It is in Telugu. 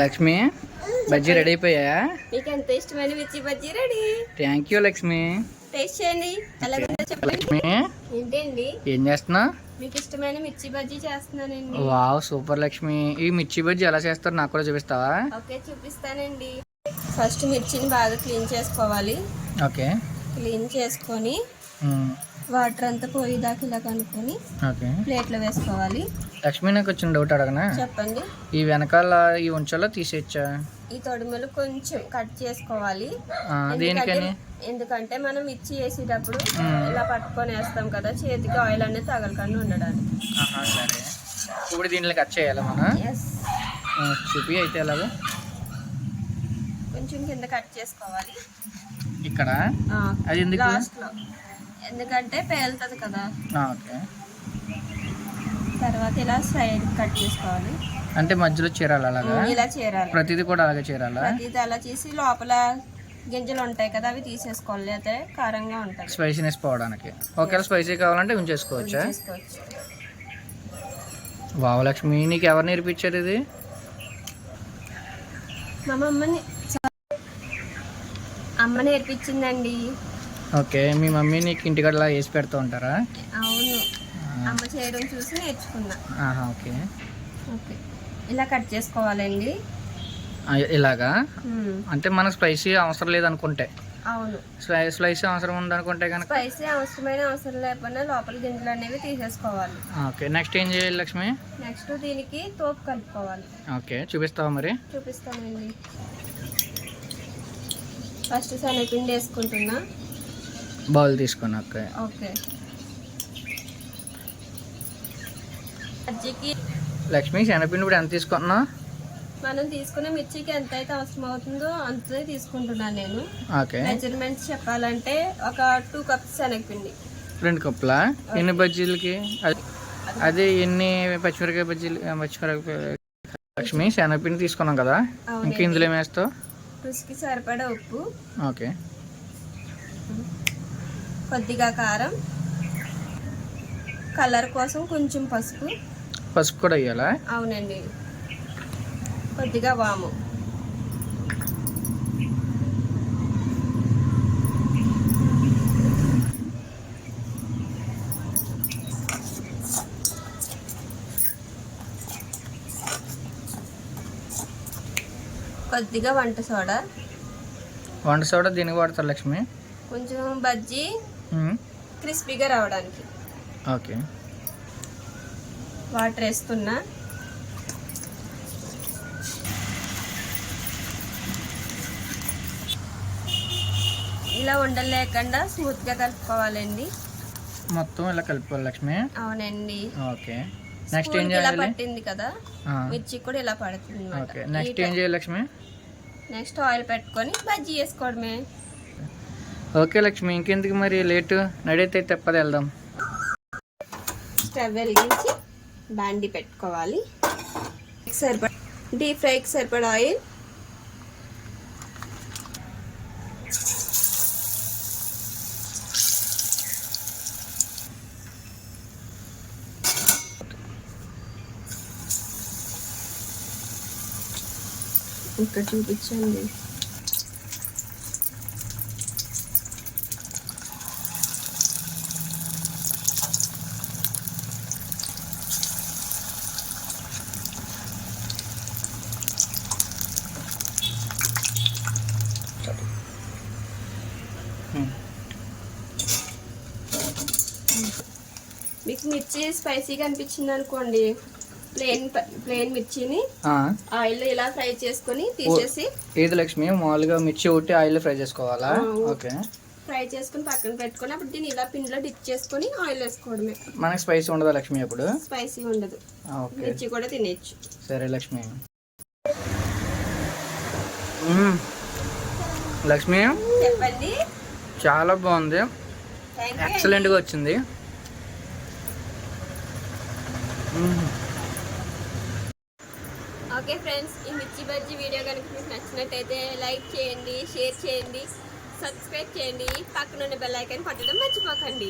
లక్ష్మి బజ్జీ రెడీ అయిపోయా? మీకు ఎంత ఇష్టమైన మిర్చి bajji ready. Thank you Lakshmi. Taste చేయండి. లక్ష్మి ఏంటండి ఏం చేస్తున్నావు? మీకు ఇష్టమైన మిర్చి బజ్జీ చేస్తున్నానండి. Wow super Lakshmi. ఈ మిర్చి బజ్జీ ఎలా చేస్తారో నాకు కూడా చూపిస్తావా? ఓకే చూపిస్తానండి. ఫస్ట్ మిర్చిని బాగా క్లీన్ చేసుకోవాలి. ఓకే క్లీన్ చేసుకొని వాటర్ అంతా పోయేదాకా ఇలా కనుక్కొని ఓకే ప్లేట్లో వేసుకోవాలి. లక్ష్మి నాకు వచ్చిన డౌట్ అడగనా? చెప్పండి. ఈ వెనకాల ఈ ఉంచాలో తీసేయచ్చా? ఈ తొడుములు కొంచెం కట్ చేసుకోవాలి. దేనికని? ఎందుకంటే మనం మిర్చి వేసేటప్పుడు ఇలా పట్టుకొని వేస్తాం కదా, చేతికి ఆయిల్ అనేది తగలకుండా ఉండడానికి. సరే ఇప్పుడు దీంట్లో కట్ చేయాలా మనం? చూపి అయితే ఎలాగో కొంచెం కింద కట్ చేసుకోవాలి ఇక్కడ. అది ఎందుకు? లాస్ట్ లో, ఎందుకంటే పేలుతుంది కదా. ఓకే తర్వాత ఇలా సైడ్ కట్ చేసుకోవాలి. అంటే మధ్యలో చీరాలి అలాగా? ఇలా చీరాలి. ప్రతిదీ కూడా అలాగే చీరాలా? ప్రతిదీ అలా చేసి లోపల గింజలు ఉంటాయి కదా, అవి తీసేసుకోవాలి. అయితే కారంగా ఉంటుంది. స్పైసీనెస్ పోవడానికి. ఒకవేళ స్పైసీ కావాలంటే ఉంచేసుకోవచ్చా? వావ్ లక్ష్మి, నీకు ఎవరు నేర్పించారు ఇది? మా అమ్మ నేర్పించిందండి. ఓకే, మీ మమ్మీ నీకు ఇంటికడలా వేసి పెడుతూ ఉంటారా? అవును, అమ్మ చేయడం చూసి నేర్చుకున్నా. ఓకే ఓకే, ఇలా కట్ చేసుకోవాలండి. ఇలాగా? అంటే మనకు స్పైసీ అవసరం లేదనుకుంటే? అవును, స్పైసీ అవసరం ఉందనుకుంటే కనుక స్పైసీ అవసరం లేకపోయినా లోపల గింజలు అనేవి తీసేసుకోవాలి. ఓకే, నెక్స్ట్ ఏం చేయాలి లక్ష్మి? నెక్స్ట్ దీనికి తోపు కలుపుకోవాలి. ఓకే, చూపిస్తావా మరి? చూపిస్తానండి. ఫస్ట్ శనగపిండి వేసుకుంటున్నా. బౌల్ తీసుకున్నా. ఓకే ఓకే, బజ్జీకి లక్ష్మి శనగపిండి ఇప్పుడు ఎంత తీసుకున్నా? మనం తీసుకునే మిర్చికి ఎంత అయితే అవసరం అవుతుందో అంతే తీసుకుంటున్నాను నేను. ఓకే, మెజర్మెంట్స్ చెప్పాలంటే ఒక 2 కప్స్ శనగపిండి. 2 కప్పులా? ఎన్ని బజ్జీలకి? అదే ఎన్ని పచ్చిమిరకాయ బజ్జీలు? లక్ష్మి శనగపిండి తీసుకున్నాం కదా, ఇంకా ఇందులో ఏం వేస్తావు? రుచికి సరిపడా ఉప్పు. ఓకే, కొద్దిగా కారం, కలర్ కోసం కొంచెం పసుపు. పసుపు కూడా వేయాలా? అవునండి, కొద్దిగా వాము. కొద్దిగా వంట సోడా. వంట సోడా దీనికి వాడతారు లక్ష్మి? కొంచెం బజ్జీ క్రిస్పీగా రావడానికి. ఓకే, వాటర్ వేస్తున్నా. ఇలా ఉండలు లేకుండా స్మూత్గా కలుపుకోవాలండి. మొత్తం ఇలా కలుపుకోవాలి లక్ష్మి? అవునండి. ఓకే, నెక్స్ట్ ఏం చేయాలి? ఇలా పట్టింది కదా, మిర్చి కూడా ఇలా పడుతుంది. ఓకే, నెక్స్ట్ ఏం చేయాలి లక్ష్మి? నెక్స్ట్ ఆయిల్ పెట్టుకొని బజ్జీ వేసుకోవడమే. ఓకే లక్ష్మి, ఇంకెందుకు మరి లేటు, నడైతే తప్పదు వెళ్దాం. స్టవ్ వెలిగించి బాండి పెట్టుకోవాలి. డీప్ ఫ్రైకి సరిపడా ఆయిల్. ఇక్కడ చూపించండి. మీకు మిర్చి స్పైసీగా అనిపించింది అనుకోండి, ప్లెయిన్ మిర్చిని ఆయిల్ ఇలా ఫ్రై చేసుకొని తీసేసి. ఏది లక్ష్మి, మామూలుగా మిర్చి ఒకటి ఆయిల్ ఫ్రై చేసుకోవాలా? ఓకే, ఫ్రై చేసుకుని పక్కన పెట్టుకొని అప్పుడు దీన్ని ఇలా పిండిలో డిప్ చేసుకొని ఆయిల్ వేసుకోవడమే. మనకి స్పైసీ ఉండదా లక్ష్మి? అప్పుడు స్పైసీ ఉండదు, మిర్చి కూడా తినేయచ్చు. సరే లక్ష్మి. లక్ష్మి చెప్పండి. చాలా బాగుంది, ఎక్సలెంట్గా వచ్చింది. ఓకే ఫ్రెండ్స్, ఈ మిర్చి బజ్జీ వీడియో కనుక మీకు నచ్చినట్టయితే లైక్ చేయండి, షేర్ చేయండి, సబ్స్క్రైబ్ చేయండి, పక్కన ఉన్న బెల్ ఐకాన్ కొట్టడం మర్చిపోకండి.